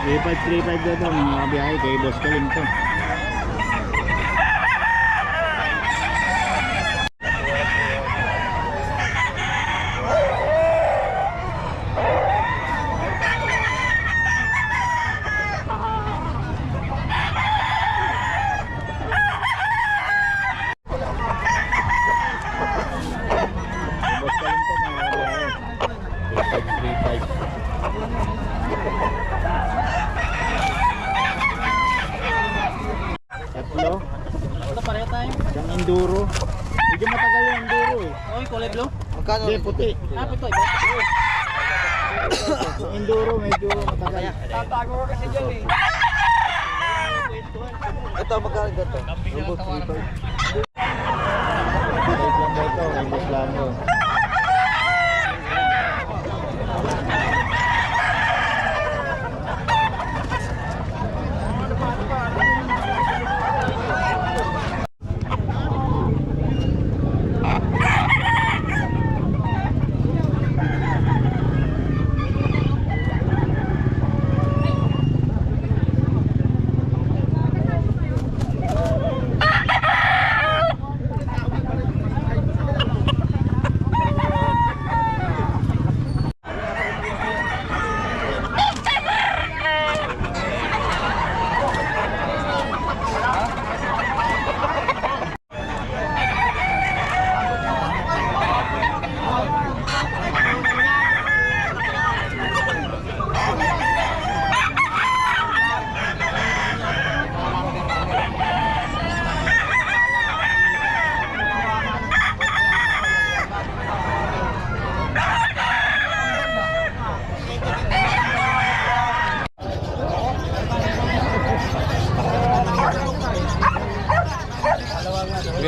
3535 daw ito mga kabiyahe kay Boss Kalim to. Tatlo. Ito pareho tayo. Isang enduro. Medyo matagal yung enduro eh. Oh, yung kulay blue? Magkano? Hindi, puti. Ah, ito iba. Yung enduro medyo matagal. Tatago ko kasi dyan eh. Ito, magkano dito? Yung boss 35. Wait lang ba ito? May boss lang ito.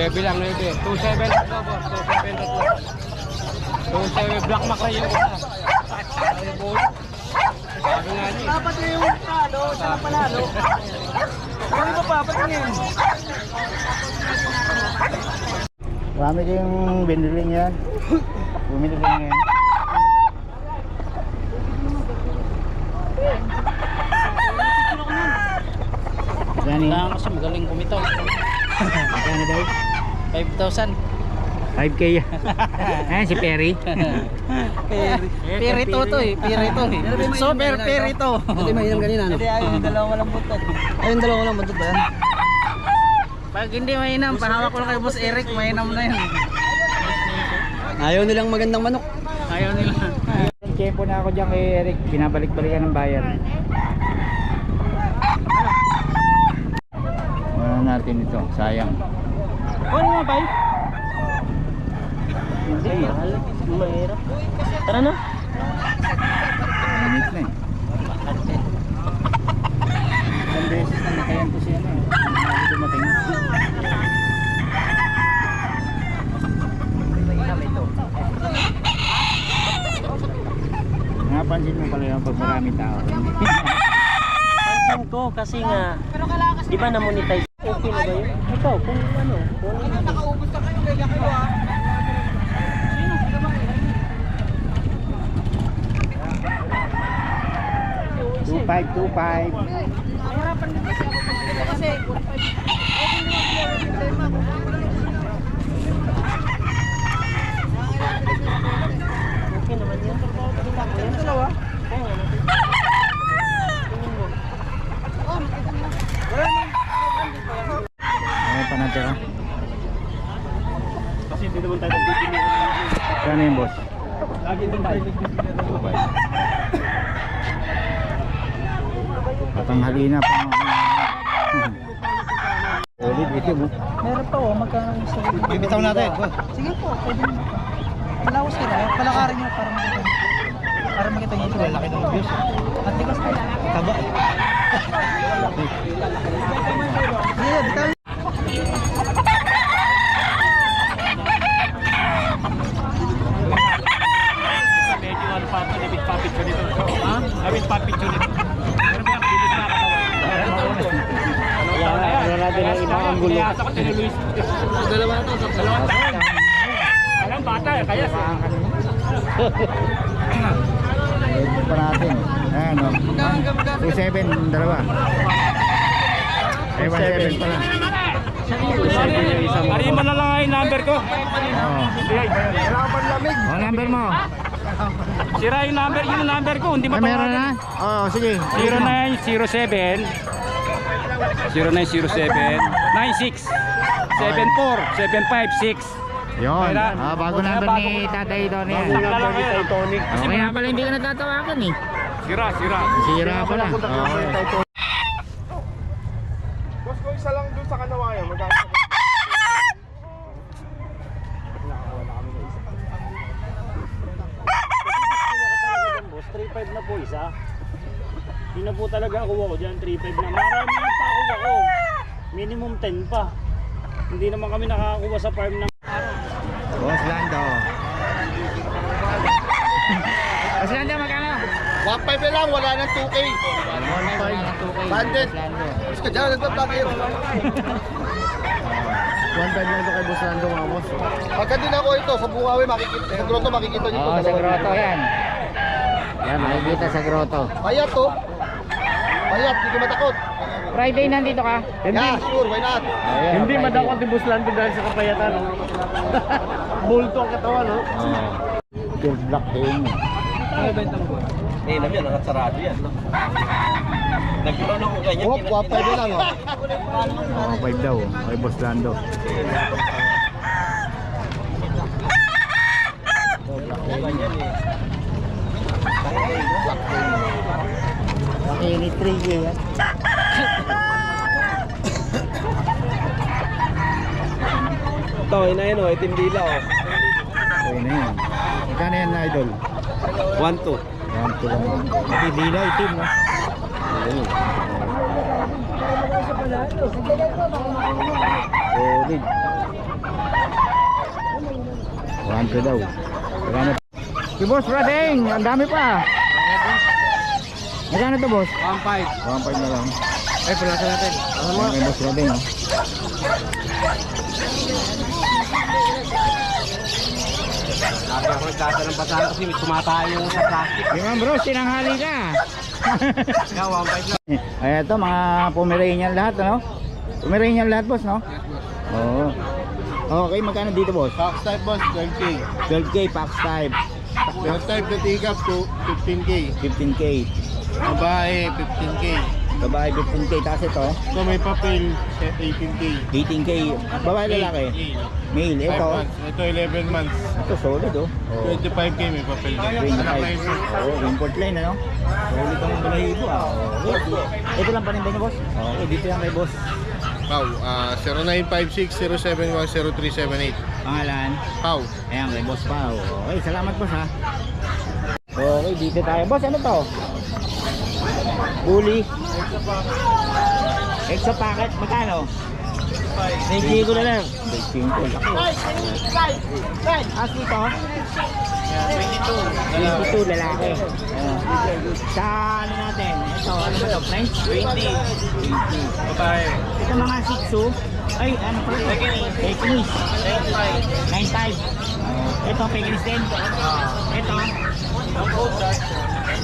Bilang na ito. 27 ito po. 27 black mac na yung isa. Sabi nga niya. Dapat yung talo, siya na panalo. Ano ba pa? Patingin. Marami kayong binili yan. Bumili kayo ngayon. Kailangan kasi magaling kumitaw. Magkano daw? 5,000. 5K yan. Ayan si Perry. Pirito to eh. Pirito eh. Super pirito. Ito yung mainam kanina, no? Hindi ayun yung dalawang walang buntot. Ay, yung dalawa lang, buntot ba yan? Pag hindi mainam, pahawak ko lang kay Boss Eric, mainam na yun. Ayaw nilang magandang manok. Ayaw nila. Tempo na ako dyan kay Eric. Binabalik-balikan ng bayan. Wala natin ito. Sayang. Ano nga ba? Hindi, mahal. Mahirap. Tara na. Minute na eh. Isang beses na nakayan ko siya na eh. Hindi dumating. Napansin mo pala yung pag marami tao. Pansin ko kasi nga, di ba na-monetize? Okay na ba yun? Ikaw, kung ano? Nakaubos na kayo, kaya kayo ha? Sino? 2525. Mahirapan din kasi ako kasi 1.5. Okay naman yan. Yung dalawa? Kaya nga natin. Tingin mo. Ano pa natira? Kasi hindi naman tayo nagpipili. Kano yung boss? Lagi din tayo nagpipili. Patanghali na pa. Solid ito mo. Meron pa oh, magkano yung sa Bibitaw natin. Sige po, pwede mo. Malawas ka na, palakarin nyo para makita nyo. Para makita nyo ito. Laki ng views. At tigas na. Taba. Sige, bitaw nyo. Medyo ano pa, nabit papit ko dito. Ha? Nabit papit ko dito. Pero may akbilid na ako. Wala natin ang ibang anggulo. Pinayasa ko si Luis. Dalawa na to. Dalawa na to. Alam bata, kaya Edit pa natin. Ayan, no? 2.7 yung dalawa. Eh, 1.7 pala. Ari mo na lang ay number ko. Oo. Oh, number mo. Sira yung number ko, hindi Ay, meron na? Oo, sige. 0907 96 74 756. Yun. Kaya- Bago number ni Tatay Tony yan. Tony. Oh, kaya pala hindi ka natatawagan eh. Sira. Sira pala. Oo. Boss ko isa lang dun sa Kanawayan, magkano sa Boss, 3.5 na po isa. Hindi na po talaga kuha ko dyan, 3.5 na. Marami na pa kuha ko. Minimum 10 pa. Hindi naman kami nakakakuha sa farm ng Boss Lando. Boss Lando, magkano? 1.5 na lang, wala nang 2K. 1.5. Bandit. Mas ka dyan, nagtablog kayo. 1.5 lang ito kay Boss Lando, mga boss. Pagka din ako ito, sa Bukawi, makikita. Sa Grotto, makikita nyo ito. Oo, sa grotto yan. Yan, makikita sa grotto. Payat to. Payat, hindi ko matakot. Friday nandito ka? Yeah, sure, why not? Ayan, Hindi Friday. madakot yung Buslando dahil sa kapayatan. No? Bulto ang katawan, no? Oo. Pure black hair. Eh, namin, nakatsarado yan. Nagkaroon ako ganyan. Oh, 1.5 na lang, oh. Oo, 5 daw. Kay Boss Lando. Ini 3K yan. Ito, ina yun o, itim dila o. Okay na yan. Magkano yan na idol? 1-2. 1 lang. Pati lila, itim no? Okay. Solid. 1 daw. Magkano? Si Boss Radeng, ang dami pa. Magkano to boss? 1-5. 1.5 na lang. Ay, pulasa natin. Ayan kay Boss Radeng. Oh. Sabi ako nagkasa ng basahan kasi may tumatayo yung sa plastic. Di man bro, tinanghali ka. Kaya 1-5 lang. Ayan ito, mga Pomeranian lahat, ano? Pomeranian lahat, boss, no? Oo. Okay, magkano dito, boss? Box type, boss, 12K. 12K, Pax type. Box type na take-up to 15K. 15K. Babae, 15K. Babae, 15K. Tapos ito, So may papel, 18K. 18K. Babae, lalaki. Male. 5 Ito, months. Ito 11 months. ito solid, oh. 25K may papel din. 25. Oo, import line, ano? Solid ang balahibo, ah. Okay. Ito lang paninda niyo, boss? Okay, dito yan kay boss. Pau, 0956-071-0378. Pangalan? Pau. Ayan, kay boss pa. Okay, salamat, boss, ha. Okay, dito tayo. Boss, ano to? Uli. Extra packet, magkano? 9 ko na lang. 25. As dito? 22 lalaki. Sa ano natin? Ito, ano ba ito? French? 20. Babae. Ito mga Shih Tzu. Ay, ano pa ito? Pekinese. 9.5. Ito, Pekinese din. Ito.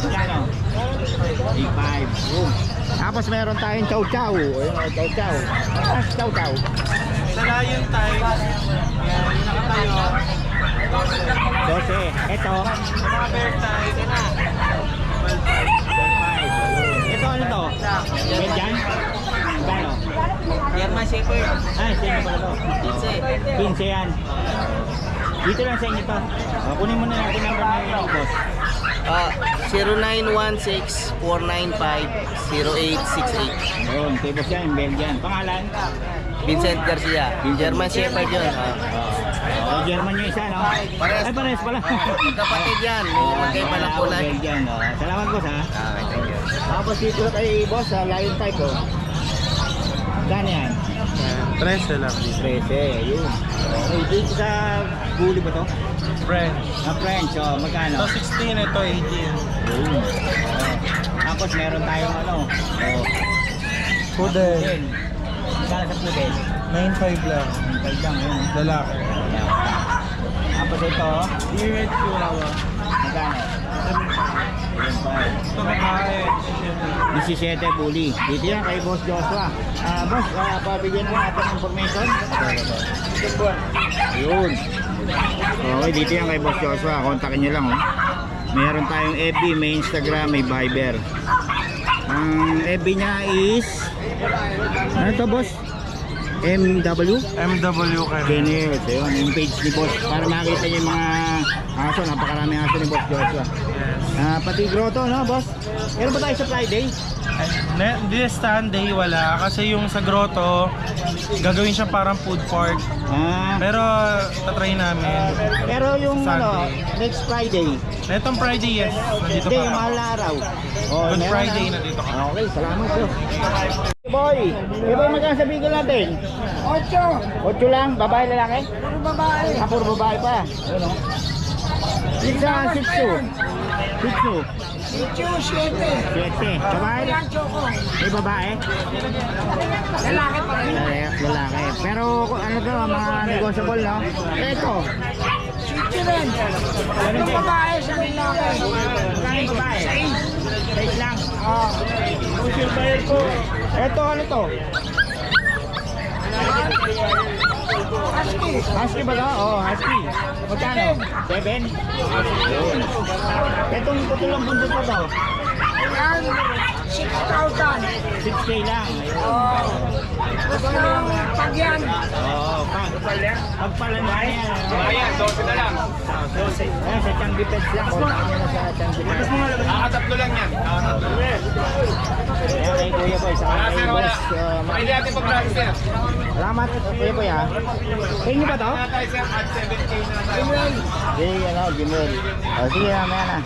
Magkano? 8.5. Boom. Tapos meron tayong chow chow. Ayun, chow chow. Tapos chow chow. Sa layon tayo. Yan, yung nakatayo. 12. Ito. Mga bear tayo. Ito na. 12.5. Ito ano to? Belgian? Magkano? German Shepherd. Ay, sa inyo pala to. 15 yan. Dito lang sa inyo to. Kunin mo na natin ang number na yun, boss. 0916-495-0868. Ayun, kay boss yan, Belgian. Pangalan? Vincent Garcia. German Shepherd yun. German yung isa, no? Ay, pares pala. Kapatid yan. May magkaiba lang kulay. Belgian, no? Salamat, boss, ha? Okay, thank you. Tapos dito kay boss, sa Lion type, oh. Gano yan? 13 lang. 13, yun. Okay, dito sa Bully ba to? Friend. French, oh, magkano? 16, ito 18. Yun. Tapos meron tayong ano, oh, Poodle. pudel. Magkano sa pudel? 9.5 lang. 5 lang, yun. Lalaki. Ayan. Tapos ito, Iwit Chihuahua. magkano? 7.5. Ito babae. 17 bully. Dito yan kay Boss Joshua. Boss, pabigyan po natin ng information. Yun. Okay, dito yan kay Boss Joshua. Kontakin nyo lang, oh. Meron tayong FB, may Instagram, may Viber. Ang FB niya is ano to, boss? MW Kennel. Kennel. Ayun, yung page ni boss para makita niyo yung mga aso. Napakaraming aso ni Boss Joshua. Pati grotto, no, boss? Meron ba tayo sa Friday? This Sunday wala kasi yung sa grotto gagawin siya parang food park. Pero tatry namin. Pero yung ano, Sunday. next Friday. Itong Friday, yes. Nandito Hindi, pa. yung mahal na araw. Good meron Friday, na. nandito ka. Okay, salamat po. Boy, boy, magkano sa bigol natin? 8 lang, babae lalaki? Puro babae. Puro babae pa. Ano? Isa, 7. Babae? May babae? Lalaki pa rin. Lalaki. Pero ano to, mga negotiable, no? Ito. Yung babae sa lalaki. Yung babae? 6 lang. Ito, ano to? Husky ba to? Oo, husky. Magkano? 7? Yun. Itong putulang bundok ko to? 6K lang. Pag yan, Pagpala na yan. Ayan, 12 na lang. 12. Ayan, sa Chang Defense lang. Kontakin nyo na sa Chang Defense. Nakatatlo lang yan. Ayan, kay Kuya Boy. Sa Wala, kay sir, wala. Boss. Pwede natin pag-brand, sir. Salamat, Kuya Boy, ha. Sa inyo ba to? Wala tayo, sir, at 7K na tayo. Sige, ano, Gmail. Sige, mamaya na.